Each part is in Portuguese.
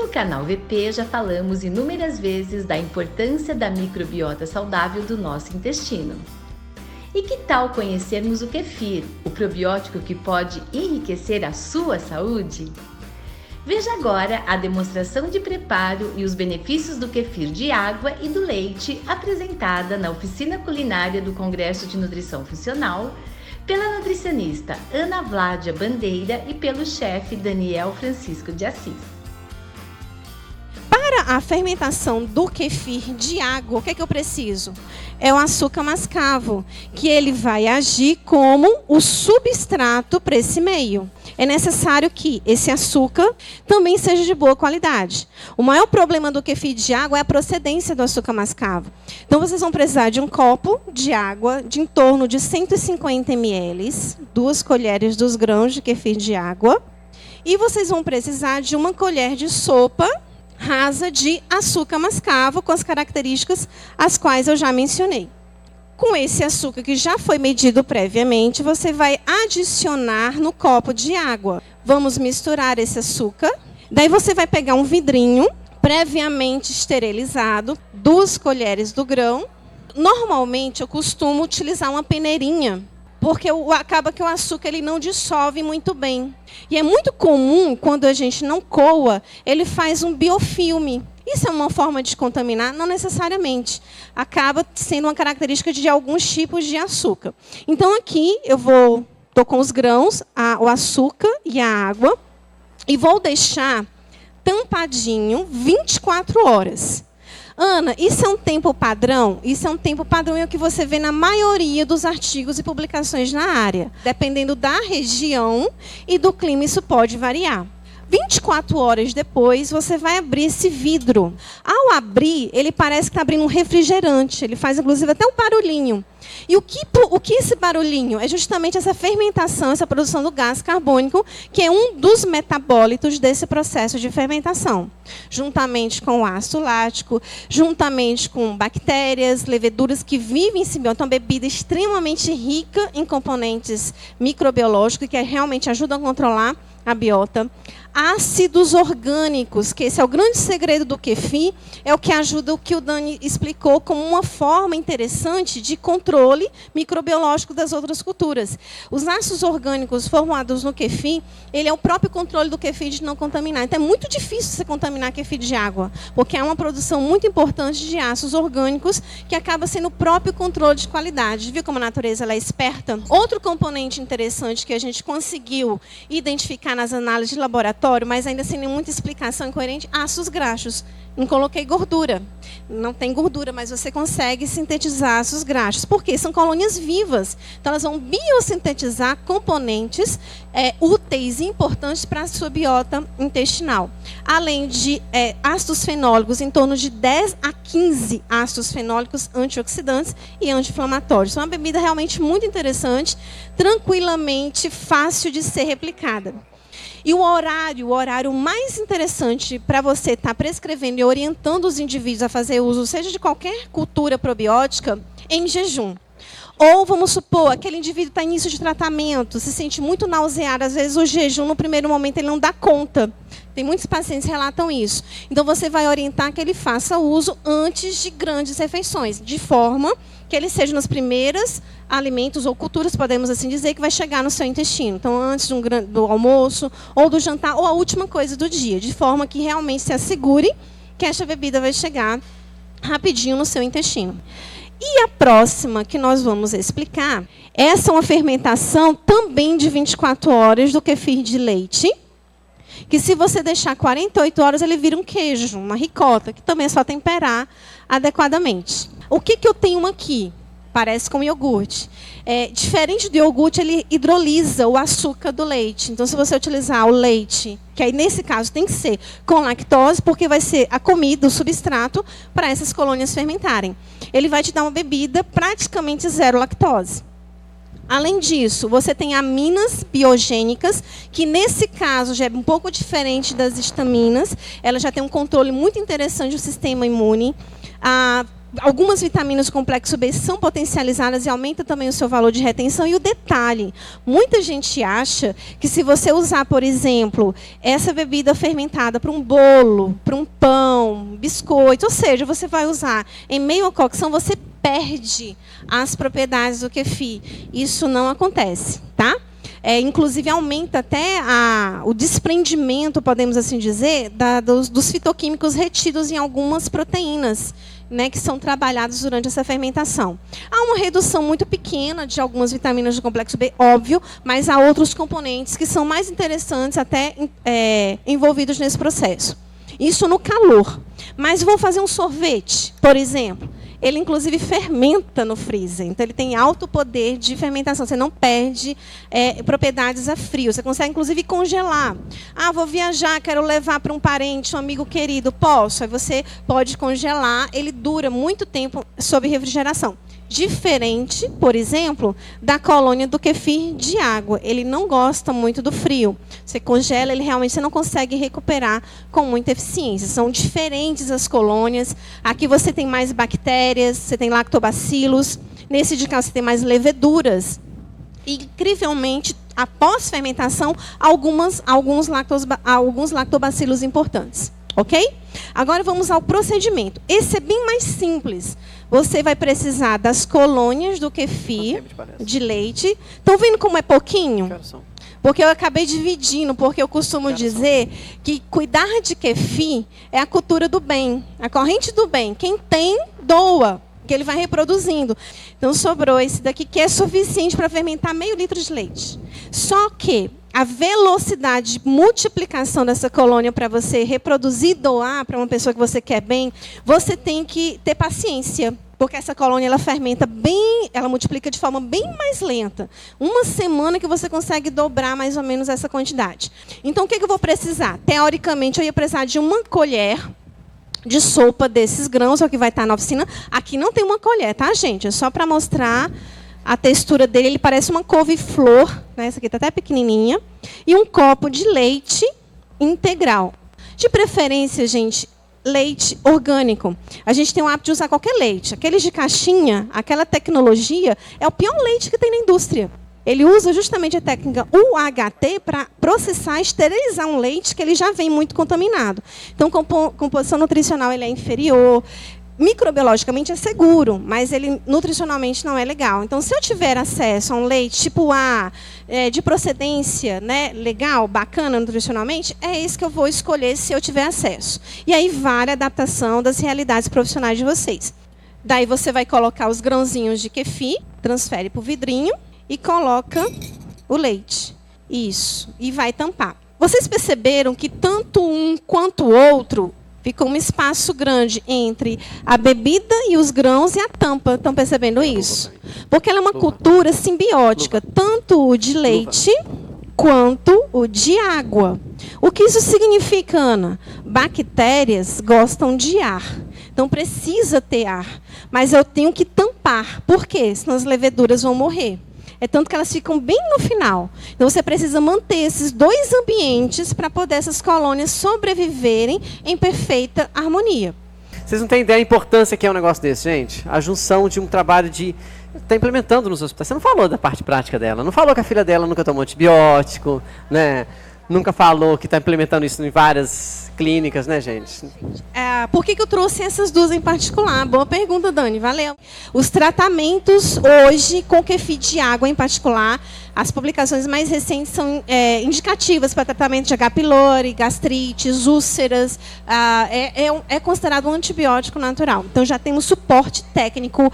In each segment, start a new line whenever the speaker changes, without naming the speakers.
no canal VP já falamos inúmeras vezes da importância da microbiota saudável do nosso intestino. E que tal conhecermos o kefir, o probiótico que pode enriquecer a sua saúde? Veja agora a demonstração de preparo e os benefícios do kefir de água e do leite apresentada na oficina culinária do Congresso de Nutrição Funcional pela nutricionista Ana Vládia Bandeira e pelo chefe Daniel Francisco de Assis.
Para a fermentação do kefir de água, o que é que eu preciso? É o açúcar mascavo, que ele vai agir como o substrato para esse meio. É necessário que esse açúcar também seja de boa qualidade. O maior problema do kefir de água é a procedência do açúcar mascavo. Então, vocês vão precisar de um copo de água de em torno de 150 ml, 2 colheres dos grãos de kefir de água, e vocês vão precisar de 1 colher de sopa rasa de açúcar mascavo, com as características as quais eu já mencionei. Com esse açúcar que já foi medido previamente, você vai adicionar no copo de água. Vamos misturar esse açúcar. Daí você vai pegar um vidrinho previamente esterilizado, 2 colheres do grão. Normalmente eu costumo utilizar uma peneirinha, porque acaba que o açúcar ele não dissolve muito bem. E é muito comum, quando a gente não coa, ele faz um biofilme. Isso é uma forma de contaminar? Não necessariamente. Acaba sendo uma característica de alguns tipos de açúcar. Então, aqui eu estou com os grãos, o açúcar e a água, e vou deixar tampadinho 24 horas. Ana, isso é um tempo padrão? Isso é um tempo padrão, é o que você vê na maioria dos artigos e publicações na área. Dependendo da região e do clima, isso pode variar. 24 horas depois, você vai abrir esse vidro. Ao abrir, ele parece que está abrindo um refrigerante. Ele faz, inclusive, até um barulhinho. E o que esse barulhinho? É justamente essa fermentação, essa produção do gás carbônico, que é um dos metabólitos desse processo de fermentação. Juntamente com o ácido lático, juntamente com bactérias, leveduras que vivem em simbiose. Então, uma bebida extremamente rica em componentes microbiológicos, que realmente ajudam a controlar a biota. Ácidos orgânicos, que esse é o grande segredo do kefir, é o que ajuda, o que o Dani explicou, como uma forma interessante de controle microbiológico das outras culturas. Os ácidos orgânicos formados no kefir, ele é o próprio controle do kefir de não contaminar. Então, é muito difícil você contaminar kefir de água, porque é uma produção muito importante de ácidos orgânicos, que acaba sendo o próprio controle de qualidade. Viu como a natureza ela é esperta? Outro componente interessante que a gente conseguiu identificar nas análises de laboratório, mas ainda sem muita explicação coerente, ácidos graxos. Não coloquei gordura. Não tem gordura, mas você consegue sintetizar ácidos graxos. Por quê? São colônias vivas. Então, elas vão biosintetizar componentes úteis e importantes para a sua biota intestinal. Além de ácidos fenólicos, em torno de 10 a 15 ácidos fenólicos antioxidantes e anti-inflamatórios. É uma bebida realmente muito interessante, tranquilamente fácil de ser replicada. E o horário mais interessante para você estar prescrevendo e orientando os indivíduos a fazer uso, seja de qualquer cultura probiótica, em jejum. Ou, vamos supor, aquele indivíduo está em início de tratamento, se sente muito nauseado, às vezes o jejum, no primeiro momento, ele não dá conta. Tem muitos pacientes que relatam isso. Então, você vai orientar que ele faça uso antes de grandes refeições, de forma que ele seja nos primeiros alimentos ou culturas, podemos assim dizer, que vai chegar no seu intestino. Então, antes do almoço, ou do jantar, ou a última coisa do dia, de forma que realmente se assegure que esta bebida vai chegar rapidinho no seu intestino. E a próxima que nós vamos explicar, essa é uma fermentação também de 24 horas do kefir de leite, que se você deixar 48 horas, ele vira um queijo, uma ricota, que também é só temperar adequadamente. O que eu tenho aqui? Parece com iogurte. Diferente do iogurte, ele hidrolisa o açúcar do leite. Então, se você utilizar o leite, que aí nesse caso tem que ser com lactose, porque vai ser a comida, o substrato, para essas colônias fermentarem. Ele vai te dar uma bebida praticamente zero lactose. Além disso, você tem aminas biogênicas, que nesse caso já é um pouco diferente das histaminas. Ela já tem um controle muito interessante do sistema imune. Algumas vitaminas do complexo B são potencializadas e aumenta também o seu valor de retenção. E o detalhe, muita gente acha que se você usar, por exemplo, essa bebida fermentada para um bolo, para um pão, biscoito, ou seja, você vai usar em meio à cocção, você perde as propriedades do kefir. Isso não acontece, tá? Inclusive, aumenta até o desprendimento, podemos assim dizer, dos fitoquímicos retidos em algumas proteínas, né, que são trabalhados durante essa fermentação. Há uma redução muito pequena de algumas vitaminas do complexo B, óbvio, mas há outros componentes que são mais interessantes até envolvidos nesse processo. Isso no calor. Mas vou fazer um sorvete, por exemplo. Ele, inclusive, fermenta no freezer. Então, ele tem alto poder de fermentação. Você não perde propriedades a frio. Você consegue, inclusive, congelar. Ah, vou viajar, quero levar para um parente, um amigo querido. Posso. Aí você pode congelar. Ele dura muito tempo sob refrigeração. Diferente, por exemplo, da colônia do kefir de água. Ele não gosta muito do frio. Você congela, ele realmente você não consegue recuperar com muita eficiência. São diferentes as colônias. Aqui você tem mais bactérias, você tem lactobacilos. Nesse de cá você tem mais leveduras. E, incrivelmente, após fermentação, alguns lactobacilos importantes. Ok? Agora vamos ao procedimento. Esse é bem mais simples. Você vai precisar das colônias do kefir de leite. Estão vendo como é pouquinho? Porque eu acabei dividindo, porque eu costumo dizer que cuidar de kefir é a cultura do bem, a corrente do bem. Quem tem, doa, que ele vai reproduzindo. Então sobrou esse daqui, que é suficiente para fermentar meio litro de leite. Só que a velocidade de multiplicação dessa colônia para você reproduzir e doar para uma pessoa que você quer bem, você tem que ter paciência. Porque essa colônia ela fermenta bem, ela multiplica de forma bem mais lenta. Uma semana que você consegue dobrar mais ou menos essa quantidade. Então, o que eu vou precisar? Teoricamente, eu ia precisar de uma colher de sopa desses grãos, é o que vai estar na oficina. Aqui não tem uma colher, tá, gente? É só para mostrar a textura dele. Ele parece uma couve-flor, né? Essa aqui está até pequenininha. E um copo de leite integral. De preferência, gente, leite orgânico. A gente tem o hábito de usar qualquer leite. Aqueles de caixinha, aquela tecnologia, é o pior leite que tem na indústria. Ele usa justamente a técnica UHT para processar, esterilizar um leite que ele já vem muito contaminado. Então, composição nutricional ele é inferior. Microbiologicamente é seguro, mas ele nutricionalmente não é legal. Então, se eu tiver acesso a um leite tipo A, de procedência, né, legal, bacana nutricionalmente, é esse que eu vou escolher se eu tiver acesso. E aí vale a adaptação das realidades profissionais de vocês. Daí você vai colocar os grãozinhos de kefir, transfere para o vidrinho e coloca o leite. Isso. E vai tampar. Vocês perceberam que tanto um quanto o outro ficou um espaço grande entre a bebida e os grãos e a tampa. Estão percebendo isso? Porque ela é uma cultura simbiótica, tanto o de leite quanto o de água. O que isso significa, Ana? Bactérias gostam de ar. Então, precisa ter ar. Mas eu tenho que tampar. Por quê? Senão as leveduras vão morrer. É tanto que elas ficam bem no final. Então, você precisa manter esses dois ambientes para poder essas colônias sobreviverem em perfeita harmonia.
Vocês não têm ideia da importância que é um negócio desse, gente? A junção de um trabalho de... Está implementando nos hospitais. Você não falou da parte prática dela. Não falou que a filha dela nunca tomou antibiótico, né? Nunca falou que está implementando isso em várias clínicas, né, gente?
Por que eu trouxe essas duas em particular? Boa pergunta, Dani. Valeu. Os tratamentos hoje com kefir de água em particular, as publicações mais recentes são indicativas para tratamento de H. pylori, gastrites, úlceras. É considerado um antibiótico natural. Então, já temos suporte técnico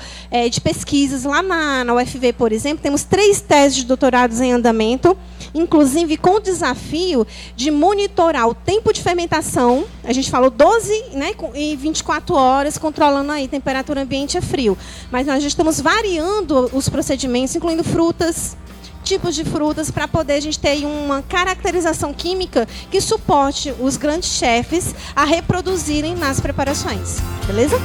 de pesquisas. Lá na UFV, por exemplo, temos 3 teses de doutorados em andamento, inclusive com o desafio de monitorar o tempo de fermentação. A gente falou 12, né, e 24 horas, controlando aí temperatura ambiente e frio. Mas nós já estamos variando os procedimentos, incluindo frutas, tipos de frutas, para poder a gente ter uma caracterização química que suporte os grandes chefes a reproduzirem nas preparações. Beleza?